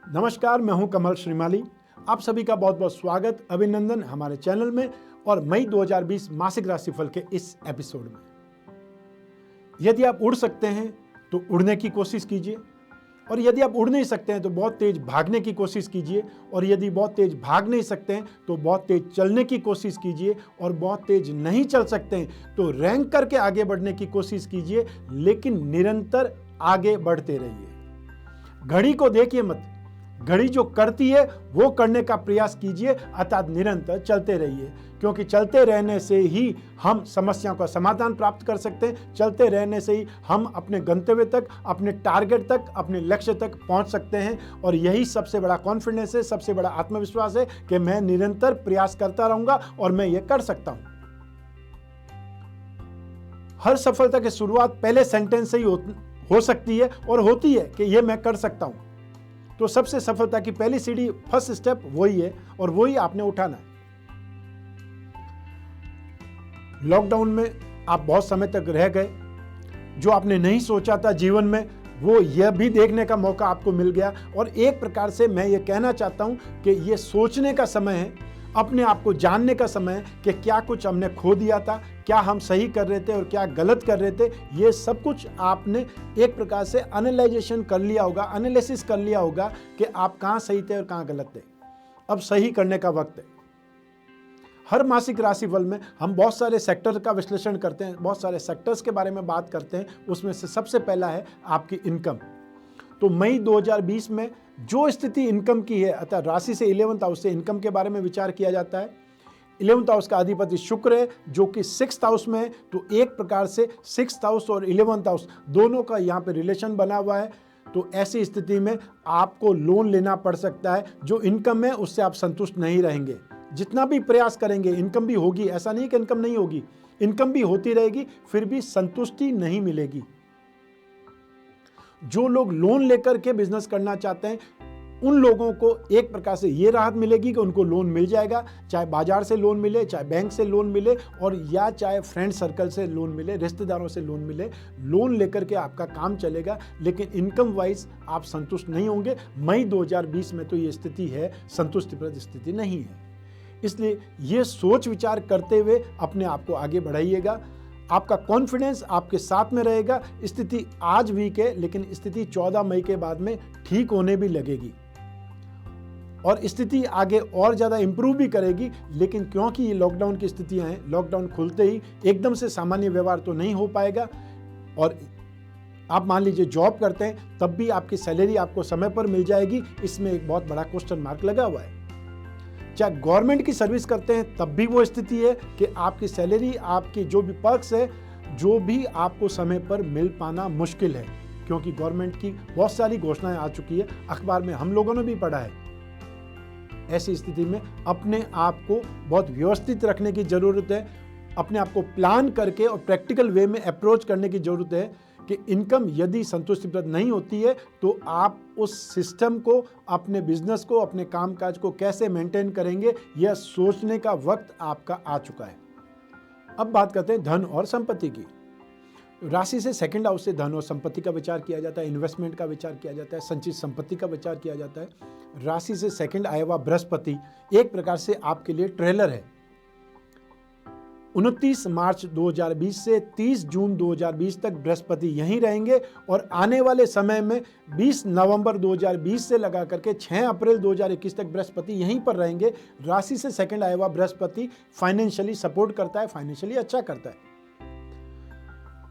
नमस्कार, मैं हूं कमल श्रीमाली। आप सभी का बहुत बहुत स्वागत, अभिनंदन हमारे चैनल में और मई 2020 मासिक राशिफल के इस एपिसोड में। यदि आप उड़ सकते हैं तो उड़ने की कोशिश कीजिए, और यदि आप उड़ नहीं सकते हैं तो बहुत तेज भागने की कोशिश कीजिए, और यदि बहुत तेज भाग नहीं सकते हैं तो बहुत तेज चलने की कोशिश कीजिए, और बहुत तेज नहीं चल सकते हैं तो रैंक करके आगे बढ़ने की कोशिश कीजिए, लेकिन निरंतर आगे बढ़ते रहिए। घड़ी को देखिए मत, घड़ी जो करती है वो करने का प्रयास कीजिए, अर्थात निरंतर चलते रहिए, क्योंकि चलते रहने से ही हम समस्याओं का समाधान प्राप्त कर सकते हैं। चलते रहने से ही हम अपने गंतव्य तक, अपने टारगेट तक, अपने लक्ष्य तक पहुंच सकते हैं। और यही सबसे बड़ा कॉन्फिडेंस है, सबसे बड़ा आत्मविश्वास है कि मैं निरंतर प्रयास करता रहूंगा और मैं ये कर सकता हूं। हर सफलता की शुरुआत पहले सेंटेंस से ही हो सकती है और होती है कि ये मैं कर सकता हूं। तो सबसे सफलता की पहली सीढ़ी, फर्स्ट स्टेप वही है, और वही आपने उठाना है। लॉकडाउन में आप बहुत समय तक रह गए, जो आपने नहीं सोचा था जीवन में वो यह भी देखने का मौका आपको मिल गया। और एक प्रकार से मैं ये कहना चाहता हूं कि ये सोचने का समय है, अपने आप को जानने का समय है कि क्या कुछ हमने खो दिया था, क्या हम सही कर रहे थे और क्या गलत कर रहे थे। ये सब कुछ आपने एक प्रकार से एनालाइजेशन कर लिया होगा, एनालिसिस कर लिया होगा कि आप कहाँ सही थे और कहाँ गलत थे। अब सही करने का वक्त है। हर मासिक राशिफल में हम बहुत सारे सेक्टर का विश्लेषण करते हैं, बहुत सारे सेक्टर्स के बारे में बात करते हैं। उसमें से सबसे पहला है आपकी इनकम। तो मई 2020 में जो स्थिति इनकम की है, अर्थात राशि से 11th हाउस से इनकम के बारे में विचार किया जाता है। 11th हाउस का अधिपति शुक्र है जो कि 6th हाउस में है। तो एक प्रकार से 6th हाउस और 11th हाउस दोनों का यहाँ पे रिलेशन बना हुआ है। तो ऐसी स्थिति में आपको लोन लेना पड़ सकता है। जो इनकम है उससे आप संतुष्ट नहीं रहेंगे, जितना भी प्रयास करेंगे इनकम भी होगी, ऐसा नहीं कि इनकम नहीं होगी, इनकम भी होती रहेगी, फिर भी संतुष्टि नहीं मिलेगी। जो लोग लोन लेकर के बिजनेस करना चाहते हैं उन लोगों को एक प्रकार से ये राहत मिलेगी कि उनको लोन मिल जाएगा, चाहे बाजार से लोन मिले, चाहे बैंक से लोन मिले, और या चाहे फ्रेंड सर्कल से लोन मिले, रिश्तेदारों से लोन मिले। लोन लेकर के आपका काम चलेगा, लेकिन इनकम वाइज आप संतुष्ट नहीं होंगे। मई 2020 में तो ये स्थिति है, संतुष्टिप्रद स्थिति नहीं है। इसलिए ये सोच विचार करते हुए अपने आप को आगे बढ़ाइएगा। आपका कॉन्फिडेंस आपके साथ में रहेगा। स्थिति आज वीक है, लेकिन स्थिति 14 मई के बाद में ठीक होने भी लगेगी और स्थिति आगे और ज़्यादा इंप्रूव भी करेगी। लेकिन क्योंकि ये लॉकडाउन की स्थितियां हैं, लॉकडाउन खुलते ही एकदम से सामान्य व्यवहार तो नहीं हो पाएगा। और आप मान लीजिए जॉब करते हैं, तब भी आपकी सैलरी आपको समय पर मिल जाएगी, इसमें एक बहुत बड़ा क्वेश्चन मार्क लगा हुआ है। चाहे गवर्नमेंट की सर्विस करते हैं तब भी वो स्थिति है कि आपकी सैलरी, आपकी जो भी पर्क्स है, जो भी आपको समय पर मिल पाना मुश्किल है, क्योंकि गवर्नमेंट की बहुत सारी घोषणाएं आ चुकी है, अखबार में हम लोगों ने भी पढ़ा है। ऐसी स्थिति में अपने आप को बहुत व्यवस्थित रखने की जरूरत है, अपने आप को प्लान करके और प्रैक्टिकल वे में अप्रोच करने की जरूरत है कि इनकम यदि संतुष्टिप्रद नहीं होती है तो आप उस सिस्टम को, अपने बिजनेस को, अपने कामकाज को कैसे मेंटेन करेंगे, यह सोचने का वक्त आपका आ चुका है। अब बात करते हैं धन और संपत्ति की। राशि से 2nd हाउस से धन और संपत्ति का विचार किया जाता है, इन्वेस्टमेंट का विचार किया जाता है, संचित संपत्ति का विचार किया जाता है। राशि से 2nd आया हुआ बृहस्पति एक प्रकार से आपके लिए ट्रेलर है। 29 मार्च 2020 से 30 जून 2020 तक बृहस्पति यहीं रहेंगे, और आने वाले समय में 20 नवंबर 2020 से लगा करके 6 अप्रैल 2021 तक बृहस्पति यहीं पर रहेंगे। राशि से 2nd आया हुआ बृहस्पति फाइनेंशियली सपोर्ट करता है, फाइनेंशियली अच्छा करता है।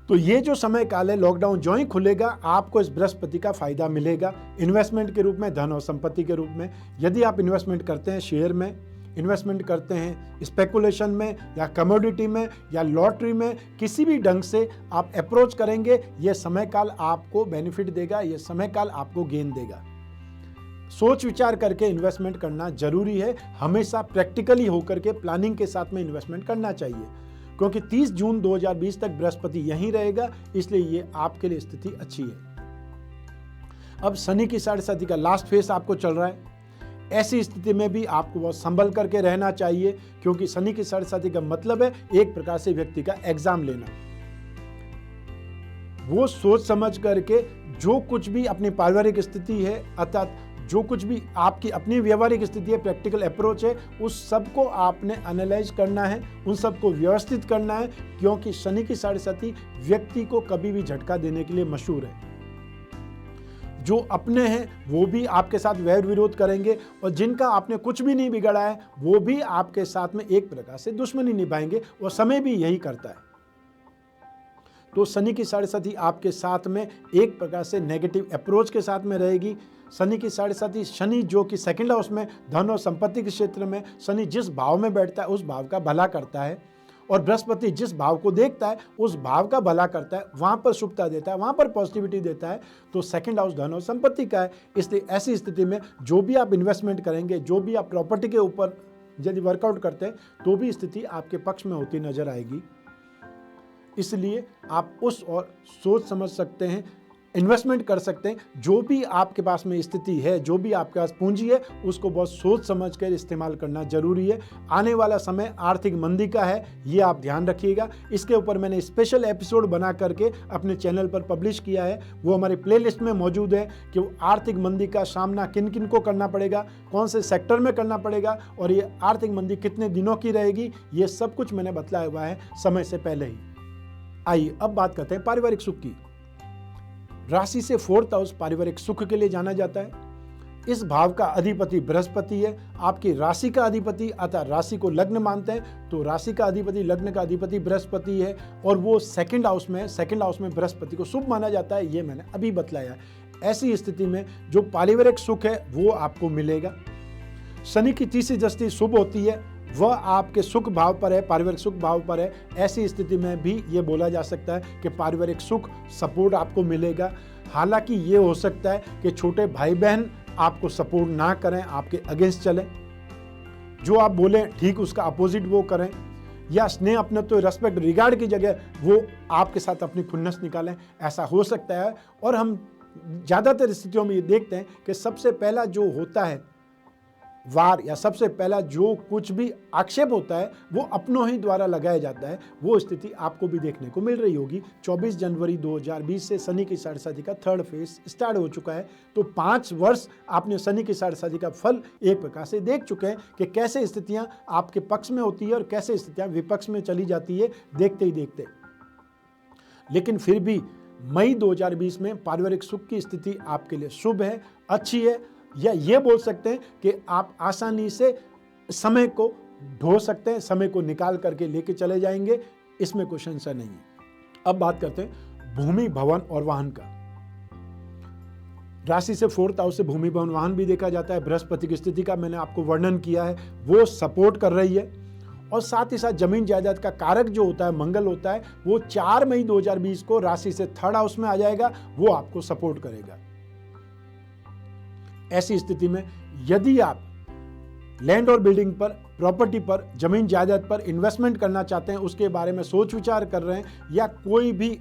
तो ये जो समय काल है, लॉकडाउन जो ही खुलेगा आपको इस बृहस्पति का फायदा मिलेगा, इन्वेस्टमेंट के रूप में, धन और संपत्ति के रूप में। यदि आप इन्वेस्टमेंट करते हैं, शेयर में इन्वेस्टमेंट करते हैं, स्पेकुलेशन में या कमोडिटी में या लॉटरी में, किसी भी ढंग से आप अप्रोच करेंगे, यह समय काल आपको बेनिफिट देगा, यह समय काल आपको गेन देगा। सोच विचार करके इन्वेस्टमेंट करना जरूरी है। हमेशा प्रैक्टिकली होकर के प्लानिंग के साथ में इन्वेस्टमेंट करना चाहिए, क्योंकि 30 जून 2020 तक बृहस्पति यहीं रहेगा, इसलिए ये आपके लिए स्थिति अच्छी है। अब शनि की 7.5 का लास्ट फेज आपको चल रहा है। ऐसी स्थिति में भी आपको बहुत संभल करके रहना चाहिए, क्योंकि शनि की 7.5 का मतलब है एक प्रकार से व्यक्ति का एग्जाम लेना। वो सोच समझ करके जो कुछ भी अपनी पारिवारिक स्थिति है, अर्थात जो कुछ भी आपकी अपनी व्यवहारिक स्थिति है, प्रैक्टिकल अप्रोच है, उस सब को आपने एनालाइज करना है, उन सब को व्यवस्थित करना है, क्योंकि शनि की साढ़े साथी व्यक्ति को कभी भी झटका देने के लिए मशहूर है। जो अपने हैं वो भी आपके साथ वैर विरोध करेंगे, और जिनका आपने कुछ भी नहीं बिगाड़ा है वो भी आपके साथ में एक प्रकार से दुश्मनी निभाएंगे, और समय भी यही करता है। तो शनि की साढ़े साथी आपके साथ में एक प्रकार से नेगेटिव अप्रोच के साथ में रहेगी। शनि की साढ़े साथी, शनि जो कि सेकंड हाउस में धन और संपत्ति के क्षेत्र में, शनि जिस भाव में बैठता है उस भाव का भला करता है, और बृहस्पति जिस भाव को देखता है उस भाव का भला करता है, वहां पर शुभता देता है, वहां पर पॉजिटिविटी देता है। तो सेकंड हाउस धन और संपत्ति का है। इसलिए ऐसी स्थिति में जो भी आप इन्वेस्टमेंट करेंगे, जो भी आप प्रॉपर्टी के ऊपर यदि वर्कआउट करते हैं, तो भी स्थिति आपके पक्ष में होती नजर आएगी। इसलिए आप उस और सोच समझ सकते हैं, इन्वेस्टमेंट कर सकते हैं। जो भी आपके पास में स्थिति है, जो भी आपके पास पूंजी है, उसको बहुत सोच समझ कर इस्तेमाल करना जरूरी है। आने वाला समय आर्थिक मंदी का है, ये आप ध्यान रखिएगा। इसके ऊपर मैंने स्पेशल एपिसोड बना करके अपने चैनल पर पब्लिश किया है, वो हमारी प्लेलिस्ट में मौजूद है कि वो आर्थिक मंदी का सामना किन किन को करना पड़ेगा, कौन से सेक्टर में करना पड़ेगा, और ये आर्थिक मंदी कितने दिनों की रहेगी, ये सब कुछ मैंने बतलाया हुआ है समय से पहले ही। आइए अब बात करते हैं पारिवारिक सुख की। राशि से फोर्थ हाउस पारिवारिक सुख के लिए जाना जाता है। इस भाव का अधिपति बृहस्पति है, आपकी राशि का अधिपति, अतः राशि को लग्न मानते हैं तो राशि का अधिपति, लग्न का अधिपति बृहस्पति है, और वो सेकंड हाउस में, सेकंड हाउस में बृहस्पति को शुभ माना जाता है, ये मैंने अभी बतलाया है। ऐसी स्थिति में जो पारिवारिक सुख है वो आपको मिलेगा। शनि की तीसरी दृष्टि शुभ होती है, वह आपके सुख भाव पर है, पारिवारिक सुख भाव पर है। ऐसी स्थिति में भी ये बोला जा सकता है कि पारिवारिक सुख सपोर्ट आपको मिलेगा। हालांकि ये हो सकता है कि छोटे भाई बहन आपको सपोर्ट ना करें, आपके अगेंस्ट चलें, जो आप बोले ठीक उसका अपोजिट वो करें, या स्नेह अपने तो रेस्पेक्ट रिगार्ड की जगह वो आपके साथ अपनी खुन्नस निकालें, ऐसा हो सकता है। और हम ज़्यादातर स्थितियों में ये देखते हैं कि सबसे पहला जो होता है वार, या सबसे पहला जो कुछ भी आक्षेप होता है वो अपनों ही द्वारा लगाया जाता है। वो स्थिति आपको भी देखने को मिल रही होगी। 24 जनवरी 2020 से शनि की साढ़े साथी का थर्ड फेज स्टार्ट हो चुका है, तो 5 वर्ष आपने शनि की साढ़े साथी का फल एक प्रकार से देख चुके हैं कि कैसे स्थितियां आपके पक्ष में होती है और कैसे स्थितियां विपक्ष में चली जाती है, देखते ही देखते। लेकिन फिर भी मई 2020 में पारिवारिक सुख की स्थिति आपके लिए शुभ है, अच्छी है, या ये बोल सकते हैं कि आप आसानी से समय को ढो सकते हैं, समय को निकाल करके लेके चले जाएंगे, इसमें कोई संशय नहीं है। अब बात करते हैं भूमि, भवन और वाहन का। राशि से फोर्थ हाउस से भूमि, भवन, वाहन भी देखा जाता है। बृहस्पति की स्थिति का मैंने आपको वर्णन किया है, वो सपोर्ट कर रही है। और साथ ही साथ जमीन जायदाद का कारक जो होता है, मंगल होता है, वो 4 मई 2020 को राशि से थर्ड हाउस में आ जाएगा, वो आपको सपोर्ट करेगा। ऐसी स्थिति में यदि आप लैंड और बिल्डिंग पर, प्रॉपर्टी पर, जमीन जायदाद पर इन्वेस्टमेंट करना चाहते हैं, उसके बारे में सोच विचार कर रहे हैं, या कोई भी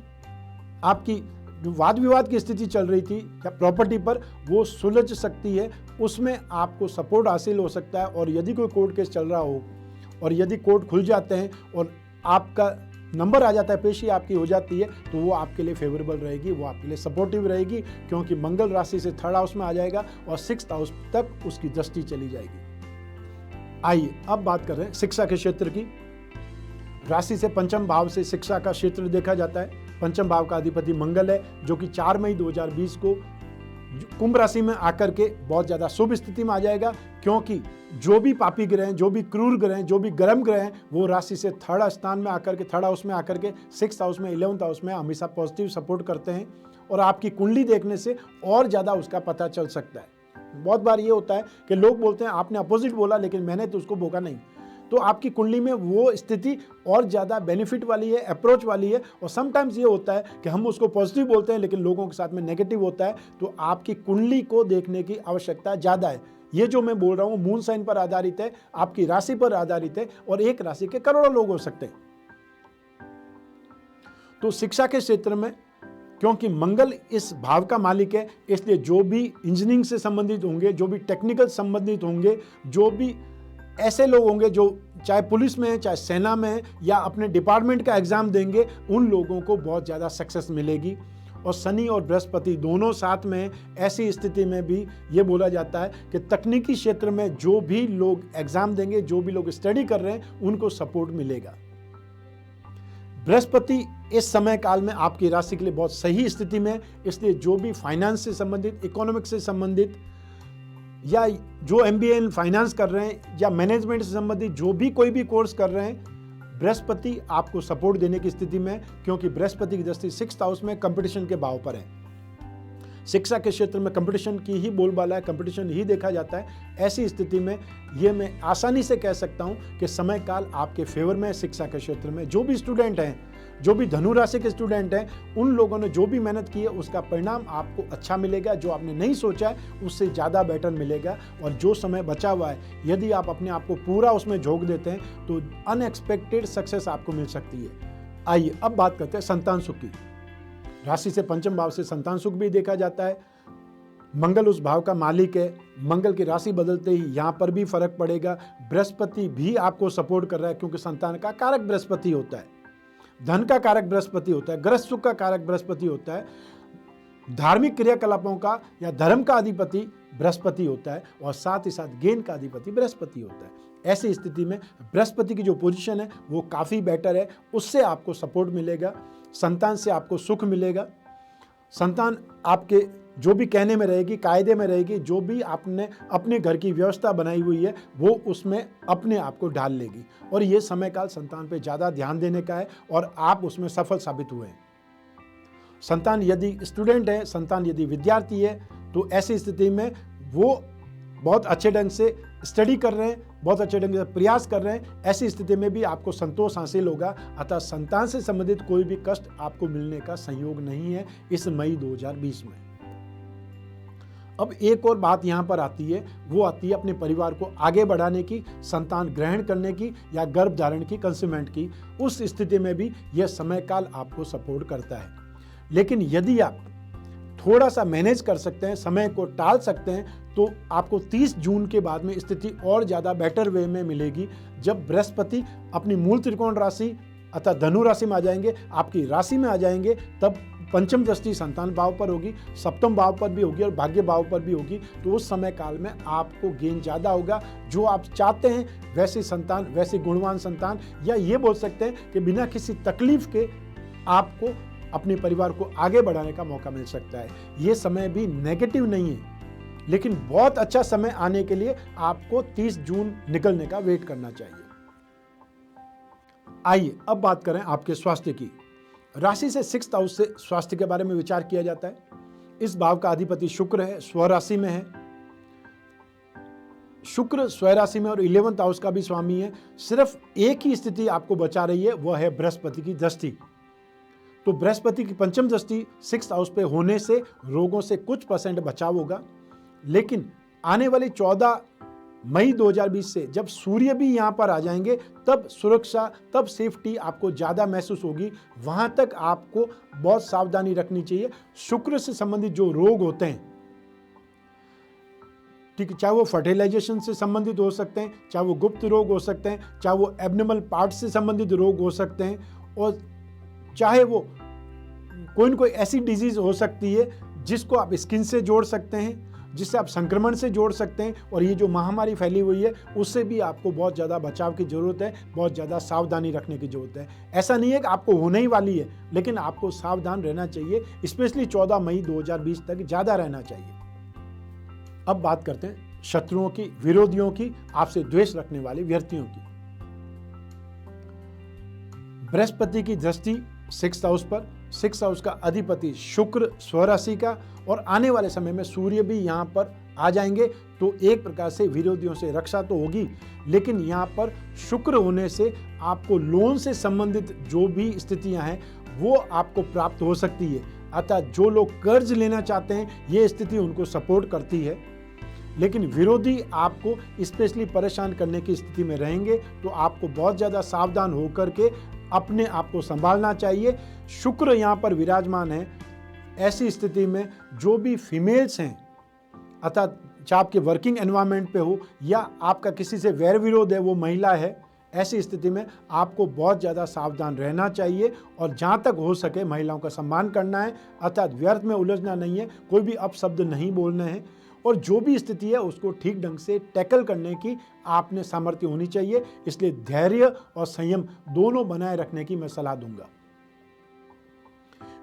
आपकी जो वाद विवाद की स्थिति चल रही थी या प्रॉपर्टी पर, वो सुलझ सकती है, उसमें आपको सपोर्ट हासिल हो सकता है। और यदि कोई कोर्ट केस चल रहा हो और यदि कोर्ट खुल जाते हैं और आपका नंबर आ जाता है, पेशी आपकी हो जाती है, तो वो आपके लिए फेवरेबल रहेगी, वो आपके लिए सपोर्टिव रहेगी, क्योंकि मंगल राशि से थर्ड हाउस में आ जाएगा और 6th हाउस तक उसकी दृष्टि चली जाएगी। आइए अब बात कर रहे हैं शिक्षा के क्षेत्र की। राशि से पंचम भाव से शिक्षा का क्षेत्र देखा जाता है। पंचम भाव का अधिपति मंगल है, जो कि 4 मई 2020 को कुंभ राशि में आकर के बहुत ज्यादा शुभ स्थिति में आ जाएगा, क्योंकि जो भी पापी ग्रह हैं, जो भी क्रूर ग्रह हैं, जो भी गर्म ग्रह हैं, वो राशि से थर्ड स्थान में आकर के, थर्ड हाउस में आकर के 6th हाउस में, 11th हाउस में हमेशा पॉजिटिव सपोर्ट करते हैं। और आपकी कुंडली देखने से और ज्यादा उसका पता चल सकता है। बहुत बार ये होता है कि लोग बोलते हैं आपने अपोजिट बोला, लेकिन मैंने तो उसको भोगा नहीं, तो आपकी कुंडली में वो स्थिति और ज़्यादा बेनिफिट वाली है, अप्रोच वाली है। और समटाइम्स ये होता है कि हम उसको पॉजिटिव बोलते हैं लेकिन लोगों के साथ में नेगेटिव होता है, तो आपकी कुंडली को देखने की आवश्यकता ज़्यादा है। ये जो मैं बोल रहा हूँ मून साइन पर आधारित है, आपकी राशि पर आधारित है, और एक राशि के करोड़ों लोग हो सकते हैं। तो शिक्षा के क्षेत्र में क्योंकि मंगल इस भाव का मालिक है, इसलिए जो भी इंजीनियरिंग से संबंधित होंगे, जो भी टेक्निकल संबंधित होंगे, जो भी ऐसे लोग होंगे जो चाहे पुलिस में है, चाहे सेना में है, या अपने डिपार्टमेंट का एग्जाम देंगे, उन लोगों को बहुत ज़्यादा सक्सेस मिलेगी। और शनि और बृहस्पति दोनों साथ में, ऐसी स्थिति में भी ये बोला जाता है कि तकनीकी क्षेत्र में जो भी लोग एग्जाम देंगे, जो भी लोग स्टडी कर रहे हैं, उनको सपोर्ट मिलेगा। बृहस्पति इस समय काल में आपकी राशि के लिए बहुत सही स्थिति में, इसलिए जो भी फाइनेंस से संबंधित, इकोनॉमिक्स से संबंधित, या जो MBA इन फाइनेंस कर रहे हैं या मैनेजमेंट से संबंधित जो भी कोई भी कोर्स कर रहे हैं, बृहस्पति आपको सपोर्ट देने की स्थिति में, क्योंकि बृहस्पति की दृष्टि 6th हाउस में कंपटीशन के भाव पर है। शिक्षा के क्षेत्र में कंपटीशन की ही बोलबाला है, कंपटीशन ही देखा जाता है। ऐसी स्थिति में ये मैं आसानी से कह सकता हूँ कि समय काल आपके फेवर में है। शिक्षा के क्षेत्र में जो भी स्टूडेंट हैं, जो भी धनु राशि के स्टूडेंट हैं, उन लोगों ने जो भी मेहनत की है उसका परिणाम आपको अच्छा मिलेगा। जो आपने नहीं सोचा है उससे ज़्यादा बेटर मिलेगा। और जो समय बचा हुआ है, यदि आप अपने आप को पूरा उसमें झोंक देते हैं तो अनएक्सपेक्टेड सक्सेस आपको मिल सकती है। आइए अब बात करते हैं संतान सुख की। राशि से पंचम भाव से संतान सुख भी देखा जाता है। मंगल उस भाव का मालिक है। मंगल की राशि बदलते ही यहाँ पर भी फर्क पड़ेगा। बृहस्पति भी आपको सपोर्ट कर रहा है, क्योंकि संतान का कारक बृहस्पति होता है, धन का कारक बृहस्पति होता है, गृह सुख का कारक बृहस्पति होता है, धार्मिक क्रियाकलापों का या धर्म का अधिपति बृहस्पति होता है, और साथ ही साथ गेन का अधिपति बृहस्पति होता है। ऐसी स्थिति में बृहस्पति की जो पोजीशन है वो काफ़ी बेटर है, उससे आपको सपोर्ट मिलेगा, संतान से आपको सुख मिलेगा। संतान आपके जो भी कहने में रहेगी, कायदे में रहेगी, जो भी आपने अपने घर की व्यवस्था बनाई हुई है वो उसमें अपने आप को ढाल लेगी। और ये समय काल संतान पे ज़्यादा ध्यान देने का है और आप उसमें सफल साबित हुए हैं। संतान यदि स्टूडेंट है, संतान यदि विद्यार्थी है, तो ऐसी स्थिति में वो बहुत अच्छे ढंग से स्टडी कर रहे हैं, बहुत अच्छे ढंग से प्रयास कर रहे हैं। ऐसी स्थिति में भी आपको संतोष हासिल होगा। अतः संतान से संबंधित कोई भी कष्ट आपको मिलने का संयोग नहीं है इस मई 2020 में। अब एक और बात यहाँ पर आती है, वो आती है अपने परिवार को आगे बढ़ाने की, संतान ग्रहण करने की या गर्भ धारण की, कंसीमेंट की। उस स्थिति में भी यह समय काल आपको सपोर्ट करता है। लेकिन यदि आप थोड़ा सा मैनेज कर सकते हैं, समय को टाल सकते हैं, तो आपको 30 जून के बाद में स्थिति और ज़्यादा बेटर वे में मिलेगी, जब बृहस्पति अपनी मूल त्रिकोण राशि अर्थात धनु राशि में आ जाएंगे, आपकी राशि में आ जाएंगे। तब पंचम दृष्टि संतान भाव पर होगी, सप्तम भाव पर भी होगी और भाग्य भाव पर भी होगी। तो उस समय काल में आपको गेन ज़्यादा होगा। जो आप चाहते हैं वैसी संतान, वैसी गुणवान संतान, या ये बोल सकते हैं कि बिना किसी तकलीफ के आपको अपने परिवार को आगे बढ़ाने का मौका मिल सकता है। ये समय भी नेगेटिव नहीं है, लेकिन बहुत अच्छा समय आने के लिए आपको 30 जून निकलने का वेट करना चाहिए। आइए अब बात करें आपके स्वास्थ्य की। राशि से 6th हाउस से स्वास्थ्य के बारे में विचार किया जाता है। इस भाव का अधिपति शुक्र है, स्वराशि में है। शुक्र स्वराशि में और 11th हाउस का भी स्वामी है। सिर्फ एक ही स्थिति आपको बचा रही है, वह है बृहस्पति की दृष्टि। तो बृहस्पति की पंचम दृष्टि 6th हाउस पे होने से रोगों से कुछ % बचाव होगा। लेकिन आने वाली 14 मई 2020 से जब सूर्य भी यहाँ पर आ जाएंगे, तब सुरक्षा, तब सेफ्टी आपको ज़्यादा महसूस होगी। वहाँ तक आपको बहुत सावधानी रखनी चाहिए। शुक्र से संबंधित जो रोग होते हैं, ठीक है, चाहे वो फर्टिलाइजेशन से संबंधित हो सकते हैं, चाहे वो गुप्त रोग हो सकते हैं, चाहे वो एब्नॉर्मल पार्ट से संबंधित रोग हो सकते हैं, और चाहे वो कोई न कोई ऐसी डिजीज हो सकती है जिसको आप स्किन से जोड़ सकते हैं, जिससे आप संक्रमण से जोड़ सकते हैं। और ये जो महामारी फैली हुई है उससे भी आपको बहुत ज़्यादा बचाव की ज़रूरत है, बहुत ज़्यादा सावधानी रखने की ज़रूरत है। ऐसा नहीं है कि आपको होने ही वाली है, लेकिन आपको सावधान रहना चाहिए, स्पेशली 14 मई 2020 तक ज़्यादा रहना चाहिए। अब बात करते हैं शत्रुओं की, विरोधियों की, आपसे द्वेष रखने वाले व्यक्तियों की। बृहस्पति की दृष्टि 6th हाउस पर, 6th हाउस का अधिपति शुक्र स्वराशि का, और आने वाले समय में सूर्य भी यहाँ पर आ जाएंगे। तो एक प्रकार से विरोधियों से रक्षा तो होगी, लेकिन यहाँ पर शुक्र होने से आपको लोन से संबंधित जो भी स्थितियाँ हैं वो आपको प्राप्त हो सकती है। अतः जो लोग कर्ज लेना चाहते हैं, ये स्थिति उनको सपोर्ट करती है। लेकिन विरोधी आपको स्पेशली परेशान करने की स्थिति में रहेंगे, तो आपको बहुत ज़्यादा सावधान होकर के अपने आप को संभालना चाहिए। शुक्र यहाँ पर विराजमान है। ऐसी स्थिति में जो भी फीमेल्स हैं, अर्थात चाहे आपके वर्किंग एनवायरनमेंट पे हो या आपका किसी से वैर विरोध है, वो महिला है, ऐसी स्थिति में आपको बहुत ज़्यादा सावधान रहना चाहिए और जहाँ तक हो सके महिलाओं का सम्मान करना है, अर्थात व्यर्थ में उलझना नहीं है, कोई भी अपशब्द नहीं बोलने हैं और जो भी स्थिति है उसको ठीक ढंग से टैकल करने की आपने सामर्थ्य होनी चाहिए। इसलिए धैर्य और संयम दोनों बनाए रखने की मैं सलाह दूंगा।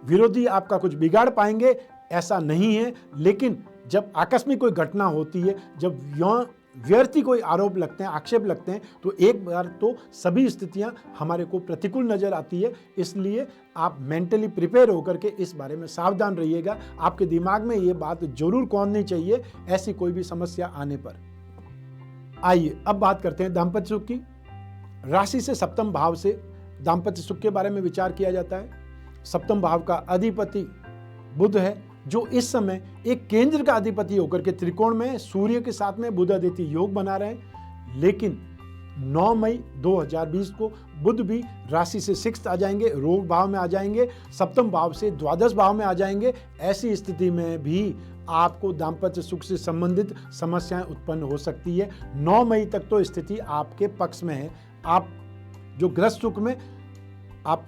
विरोधी आपका कुछ बिगाड़ पाएंगे ऐसा नहीं है, लेकिन जब आकस्मिक कोई घटना होती है, जब व्यर्थी कोई आरोप लगते हैं, आक्षेप लगते हैं, तो एक बार तो सभी स्थितियां हमारे को प्रतिकूल नजर आती है। इसलिए आप मेंटली प्रिपेयर होकर के इस बारे में सावधान रहिएगा। आपके दिमाग में ये बात जरूर कौंधनी चाहिए ऐसी कोई भी समस्या आने पर। आइए अब बात करते हैं दाम्पत्य सुख की। राशि से सप्तम भाव से दाम्पत्य सुख के बारे में विचार किया जाता है। सप्तम भाव का अधिपति बुध है, जो इस समय एक केंद्र का अधिपति होकर के त्रिकोण में सूर्य के साथ में बुध आदित्य योग बना रहे हैं। लेकिन 9 मई 2020 को बुध भी राशि से 6th आ जाएंगे, रोग भाव में आ जाएंगे, सप्तम भाव से द्वादश भाव में आ जाएंगे। ऐसी स्थिति में भी आपको दाम्पत्य सुख से संबंधित समस्याएं उत्पन्न हो सकती है। 9 मई तक तो स्थिति आपके पक्ष में है। आप जो गृहस्थ सुख में आप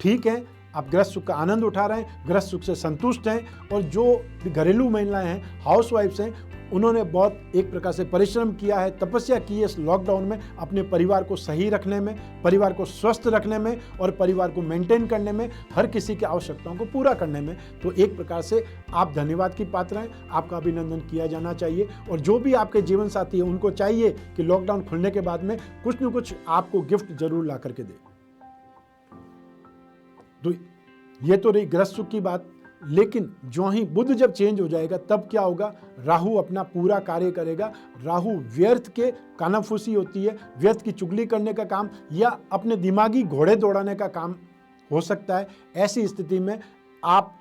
ठीक हैं, आप गृहस्थ सुख का आनंद उठा रहे हैं, गृहस्थ सुख से संतुष्ट हैं। और जो घरेलू महिलाएं हैं, हाउसवाइफ्स हैं, उन्होंने बहुत एक प्रकार से परिश्रम किया है, तपस्या की है इस लॉकडाउन में अपने परिवार को सही रखने में, परिवार को स्वस्थ रखने में और परिवार को मेंटेन करने में, हर किसी की आवश्यकताओं को पूरा करने में। तो एक प्रकार से आप धन्यवाद की पात्र हैं, आपका अभिनंदन किया जाना चाहिए। और जो भी आपके जीवन साथी है उनको चाहिए कि लॉकडाउन खुलने के बाद में कुछ न कुछ आपको गिफ्ट जरूर ला करके दे। तो ये तो रही गृहस्थ सुख की बात। लेकिन जो ही बुध जब चेंज हो जाएगा तब क्या होगा, राहु अपना पूरा कार्य करेगा। राहु व्यर्थ के कानाफूसी होती है, व्यर्थ की चुगली करने का काम या अपने दिमागी घोड़े दौड़ाने का काम हो सकता है। ऐसी स्थिति में आप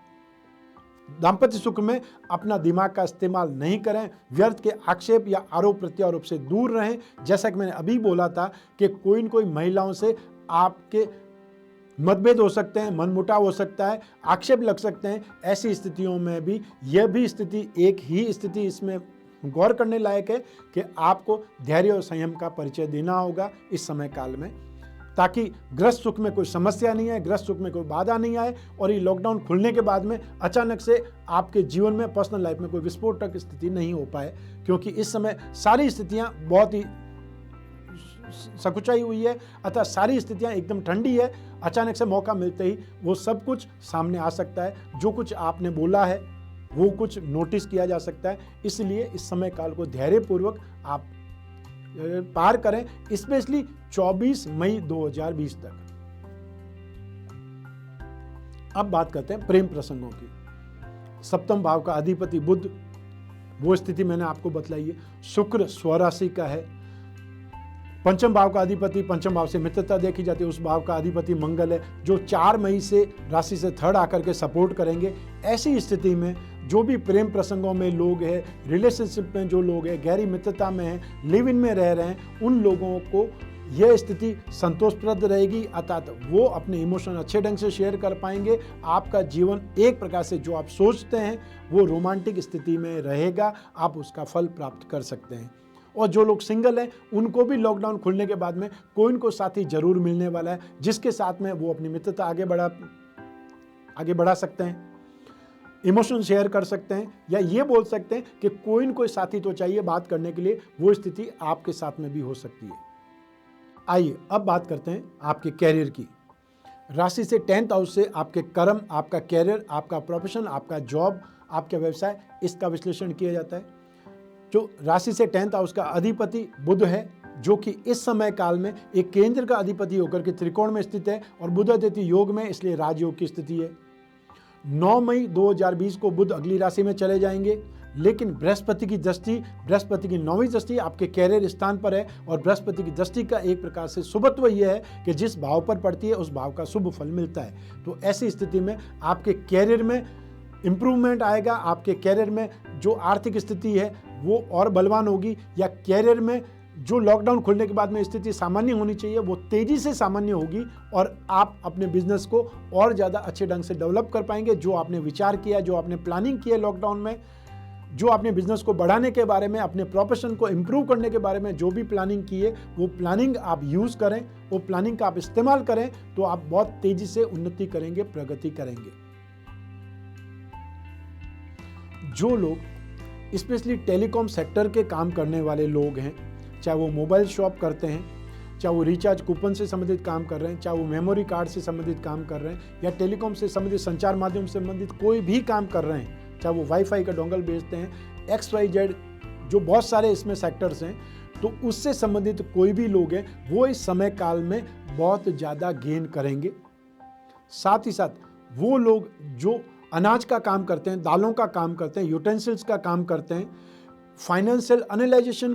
दाम्पत्य सुख में अपना दिमाग का इस्तेमाल नहीं करें, व्यर्थ के आक्षेप या आरोप प्रत्यारोप से दूर रहें। जैसा कि मैंने अभी बोला था कि कोई न कोई महिलाओं से आपके मतभेद हो सकते हैं, मनमुटाव हो सकता है, आक्षेप लग सकते हैं। ऐसी स्थितियों में भी यह भी स्थिति एक ही स्थिति इसमें गौर करने लायक है कि आपको धैर्य और संयम का परिचय देना होगा इस समय काल में, ताकि गृहस्थ सुख में कोई समस्या नहीं आए, गृहस्थ सुख में कोई बाधा नहीं आए और ये लॉकडाउन खुलने के बाद में अचानक से आपके जीवन में, पर्सनल लाइफ में कोई विस्फोटक स्थिति नहीं हो पाए। क्योंकि इस समय सारी स्थितियां बहुत ही सकुचाई हुई है, अतः सारी स्थितियां एकदम ठंडी है। अचानक से मौका मिलते ही वो सब कुछ सामने आ सकता है। जो कुछ आपने बोला है वो कुछ नोटिस किया जा सकता है। इसलिए इस समय काल को धैर्यपूर्वक आप पार करें, स्पेशली 24 मई 2020 तक। अब बात करते हैं प्रेम प्रसंगों की। सप्तम भाव का अधिपति बुध, वो स्थिति मैंने आपको बतलाई है। शुक्र स्वराशि का है। पंचम भाव का अधिपति, पंचम भाव से मित्रता देखी जाती है, उस भाव का अधिपति मंगल है, जो 4 मई से राशि से 3rd आकर के सपोर्ट करेंगे। ऐसी स्थिति में जो भी प्रेम प्रसंगों में लोग हैं, रिलेशनशिप में जो लोग हैं, गहरी मित्रता में हैं, लिव इन में रह रहे हैं, उन लोगों को यह स्थिति संतोषप्रद रहेगी। अर्थात वो अपने इमोशन अच्छे ढंग से शेयर कर पाएंगे। आपका जीवन एक प्रकार से जो आप सोचते हैं वो रोमांटिक स्थिति में रहेगा, आप उसका फल प्राप्त कर सकते हैं। और जो लोग सिंगल हैं उनको भी लॉकडाउन खुलने के बाद में कोई न कोई साथी जरूर मिलने वाला है, जिसके साथ में वो अपनी मित्रता आगे बढ़ा सकते हैं, इमोशन शेयर कर सकते हैं, या ये बोल सकते हैं कि कोई न कोई साथी तो चाहिए बात करने के लिए। वो स्थिति आपके साथ में भी हो सकती है। आइए अब बात करते हैं आपके कैरियर की। राशि से 10th हाउस से आपके कर्म, आपका कैरियर, आपका प्रोफेशन, आपका जॉब, आपका व्यवसाय, इसका विश्लेषण किया जाता है। जो राशि से 10th हाउस का अधिपति बुध है, जो कि इस समय काल में एक केंद्र का अधिपति होकर के त्रिकोण में स्थित है और बुध आदित्य योग में, इसलिए राजयोग की स्थिति है। 9 मई 2020 को बुध अगली राशि में चले जाएंगे। लेकिन बृहस्पति की दृष्टि, बृहस्पति की 9वीं दृष्टि आपके कैरियर स्थान पर है और बृहस्पति की दृष्टि का एक प्रकार से शुभत्व यह है कि जिस भाव पर पड़ती है उस भाव का शुभ फल मिलता है। तो ऐसी स्थिति में आपके कैरियर में इंप्रूवमेंट आएगा, आपके कैरियर में जो आर्थिक स्थिति है वो और बलवान होगी, या कैरियर में जो लॉकडाउन खुलने के बाद में स्थिति सामान्य होनी चाहिए वो तेजी से सामान्य होगी और आप अपने बिजनेस को और ज़्यादा अच्छे ढंग से डेवलप कर पाएंगे। जो आपने विचार किया, जो आपने प्लानिंग की है लॉकडाउन में, जो अपने बिजनेस को बढ़ाने के बारे में, अपने प्रोफेशन को इम्प्रूव करने के बारे में जो भी प्लानिंग की है, वो प्लानिंग आप यूज़ करें, वो प्लानिंग का आप इस्तेमाल करें, तो आप बहुत तेजी से उन्नति करेंगे, प्रगति करेंगे। जो लोग स्पेशली टेलीकॉम सेक्टर के काम करने वाले लोग हैं, चाहे वो मोबाइल शॉप करते हैं, चाहे वो रिचार्ज कूपन से संबंधित काम कर रहे हैं, चाहे वो मेमोरी कार्ड से संबंधित काम कर रहे हैं, या टेलीकॉम से संबंधित संचार माध्यम से संबंधित कोई भी काम कर रहे हैं, चाहे वो वाईफाई का डोंगल बेचते हैं, XYZ, जो बहुत सारे इसमें सेक्टर्स हैं, तो उससे संबंधित कोई भी लोग हैं, वो इस समय काल में बहुत ज़्यादा गेन करेंगे। साथ ही साथ वो लोग जो अनाज का काम करते हैं, दालों का काम करते हैं, यूटेंसिल्स का काम करते हैं, फाइनेंशियल एनालिसिस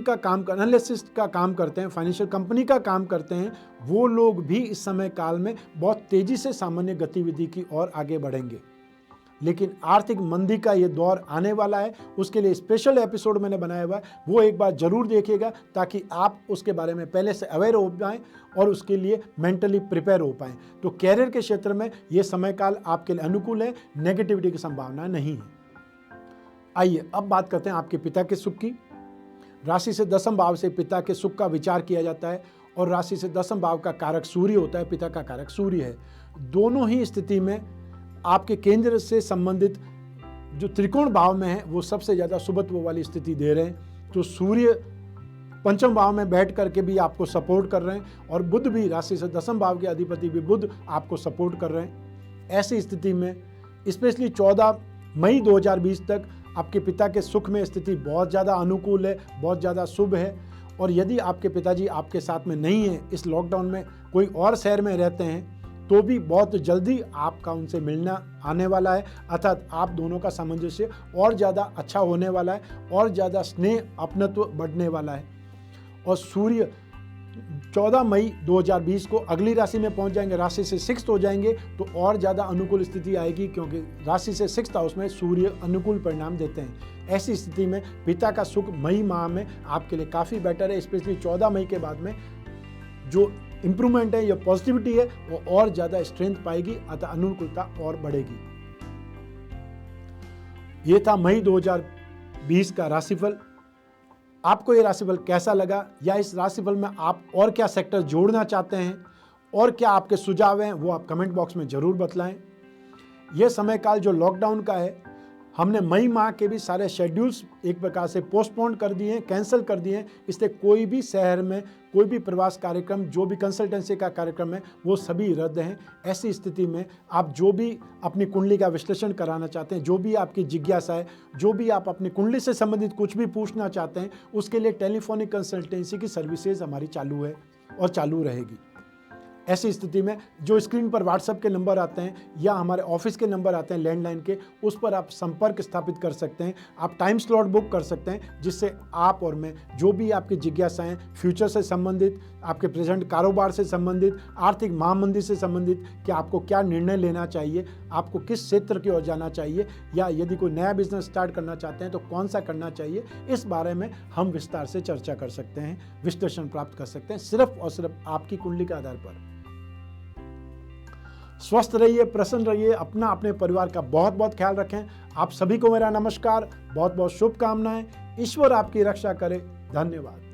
का काम करते हैं, फाइनेंशियल कंपनी का काम करते हैं, वो लोग भी इस समय काल में बहुत तेज़ी से सामान्य गतिविधि की ओर आगे बढ़ेंगे। लेकिन आर्थिक मंदी का ये दौर आने वाला है, उसके लिए स्पेशल एपिसोड मैंने बनाया हुआ है, वो एक बार जरूर देखिएगा ताकि आप उसके बारे में पहले से अवेयर हो पाएँ और उसके लिए मेंटली प्रिपेयर हो पाएँ। तो कैरियर के क्षेत्र में ये समय काल आपके लिए अनुकूल है, नेगेटिविटी की संभावना नहीं है। आइए अब बात करते हैं आपके पिता के सुख की। राशि से दसम भाव से पिता के सुख का विचार किया जाता है और राशि से दसम भाव का कारक सूर्य होता है, पिता का कारक सूर्य है। दोनों ही स्थिति में आपके केंद्र से संबंधित जो त्रिकोण भाव में है वो सबसे ज़्यादा शुभत्व वाली स्थिति दे रहे हैं। तो सूर्य पंचम भाव में बैठ करके भी आपको सपोर्ट कर रहे हैं और बुध भी, राशि से दसम भाव के अधिपति भी बुध आपको सपोर्ट कर रहे हैं। ऐसी स्थिति में स्पेशली 14 मई 2020 तक आपके पिता के सुख में स्थिति बहुत ज़्यादा अनुकूल है, बहुत ज़्यादा शुभ है। और यदि आपके पिताजी आपके साथ में नहीं हैं, इस लॉकडाउन में कोई और शहर में रहते हैं, तो भी बहुत जल्दी आपका उनसे मिलना आने वाला है, अर्थात आप दोनों का सामंजस्य और ज़्यादा अच्छा होने वाला है और ज़्यादा स्नेह अपनत्व बढ़ने वाला है। और सूर्य 14 मई 2020 को अगली राशि में पहुंच जाएंगे, राशि से 6th हो जाएंगे, तो और ज़्यादा अनुकूल स्थिति आएगी, क्योंकि राशि से 6th हाउस में सूर्य अनुकूल परिणाम देते हैं। ऐसी स्थिति में पिता का सुख मई माह में आपके लिए काफ़ी बेटर है। स्पेशली 14 मई के बाद में जो इम्प्रूवमेंट है या पॉजिटिविटी है वो और ज़्यादा स्ट्रेंथ पाएगी, अतः अनुकूलता और बढ़ेगी। ये था मई 2020 का राशिफल। आपको ये राशिफल कैसा लगा, या इस राशिफल में आप और क्या सेक्टर जोड़ना चाहते हैं और क्या आपके सुझाव हैं, वो आप कमेंट बॉक्स में ज़रूर बतलाएं। यह समय काल जो लॉकडाउन का है, हमने मई माह के भी सारे शेड्यूल्स एक प्रकार से पोस्टपोन कर दिए हैं, कैंसिल कर दिए हैं। इसलिए कोई भी शहर में कोई भी प्रवास कार्यक्रम, जो भी कंसल्टेंसी का कार्यक्रम है, वो सभी रद्द हैं। ऐसी स्थिति में आप जो भी अपनी कुंडली का विश्लेषण कराना चाहते हैं, जो भी आपकी जिज्ञासा है, जो भी आप अपनी कुंडली से संबंधित कुछ भी पूछना चाहते हैं, उसके लिए टेलीफोनिक कंसल्टेंसी की सर्विसेज हमारी चालू है और चालू रहेगी। ऐसी स्थिति में जो स्क्रीन पर व्हाट्सएप के नंबर आते हैं या हमारे ऑफिस के नंबर आते हैं लैंडलाइन के, उस पर आप संपर्क स्थापित कर सकते हैं। आप टाइम स्लॉट बुक कर सकते हैं, जिससे आप और मैं जो भी आपकी जिज्ञासाएं फ्यूचर से संबंधित, आपके प्रेजेंट कारोबार से संबंधित, आर्थिक महामंदी से संबंधित, कि आपको क्या निर्णय लेना चाहिए, आपको किस क्षेत्र की ओर जाना चाहिए, या यदि कोई नया बिजनेस स्टार्ट करना चाहते हैं तो कौन सा करना चाहिए, इस बारे में हम विस्तार से चर्चा कर सकते हैं, विश्लेषण प्राप्त कर सकते हैं, सिर्फ और सिर्फ आपकी कुंडली के आधार पर। स्वस्थ रहिए, प्रसन्न रहिए, अपना अपने परिवार का बहुत बहुत ख्याल रखें। आप सभी को मेरा नमस्कार, बहुत बहुत शुभकामनाएं। ईश्वर आपकी रक्षा करे। धन्यवाद।